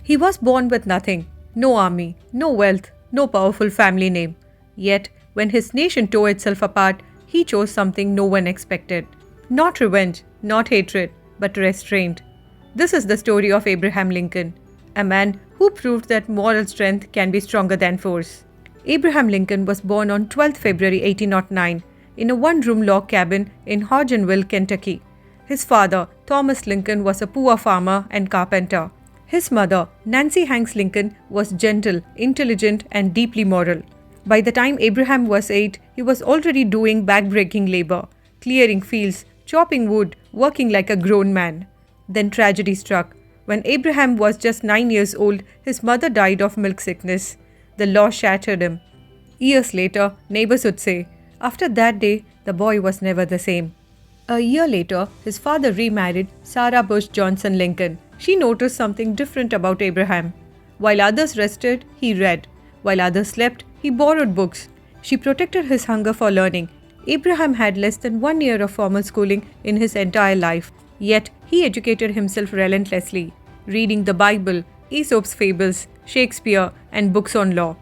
He was born with nothing, no army, no wealth, no powerful family name. Yet, when his nation tore itself apart, he chose something no one expected. Not revenge, not hatred, but restraint. This is the story of Abraham Lincoln, a man who proved that moral strength can be stronger than force. Abraham Lincoln was born on 12 February 1809 in a one-room log cabin in Hodgenville, Kentucky. His father, Thomas Lincoln, was a poor farmer and carpenter. His mother, Nancy Hanks Lincoln, was gentle, intelligent, and deeply moral. By the time Abraham was 8, he was already doing back-breaking labor, clearing fields, chopping wood, working like a grown man. Then tragedy struck. When Abraham was just 9 years old, his mother died of milk sickness. The loss shattered him. Years later, neighbors would say, after that day, the boy was never the same. A year later, his father remarried Sarah Bush Johnson Lincoln. She noticed something different about Abraham. While others rested, he read. While others slept, he borrowed books. She protected his hunger for learning. Abraham had less than 1 year of formal schooling in his entire life. Yet, he educated himself relentlessly, reading the Bible, Aesop's fables, Shakespeare, and books on law.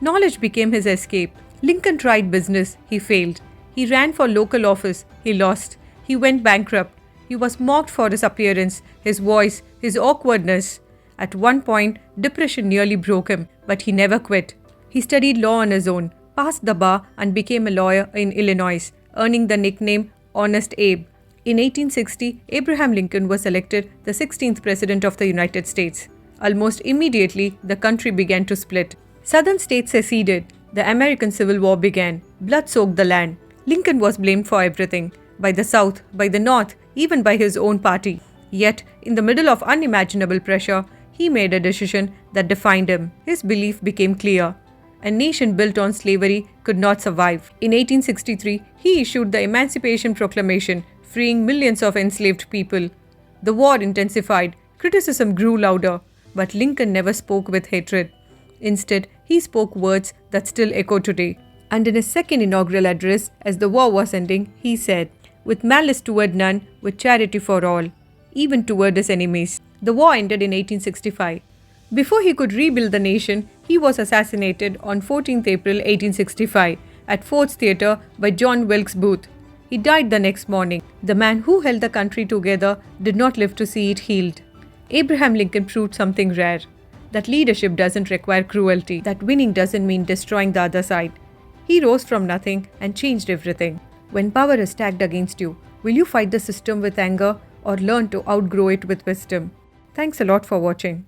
Knowledge became his escape. Lincoln tried business. He failed. He ran for local office. He lost. He went bankrupt. He was mocked for his appearance, his voice, his awkwardness. At one point, depression nearly broke him, but he never quit. He studied law on his own, passed the bar, and became a lawyer in Illinois, earning the nickname Honest Abe. In 1860, Abraham Lincoln was elected the 16th President of the United States. Almost immediately, the country began to split. Southern states seceded. The American Civil War began. Blood soaked the land. Lincoln was blamed for everything. By the South, by the North, even by his own party. Yet, in the middle of unimaginable pressure, he made a decision that defined him. His belief became clear. A nation built on slavery could not survive. In 1863, he issued the Emancipation Proclamation, freeing millions of enslaved people. The war intensified. Criticism grew louder. But Lincoln never spoke with hatred. Instead, he spoke words that still echo today. And in his second inaugural address, as the war was ending, he said, "With malice toward none, with charity for all, even toward his enemies." The war ended in 1865. Before he could rebuild the nation, he was assassinated on 14th April 1865 at Ford's Theatre by John Wilkes Booth. He died the next morning. The man who held the country together did not live to see it healed. Abraham Lincoln proved something rare, that leadership doesn't require cruelty, that winning doesn't mean destroying the other side. He rose from nothing and changed everything. When power is stacked against you, will you fight the system with anger or learn to outgrow it with wisdom? Thanks a lot for watching.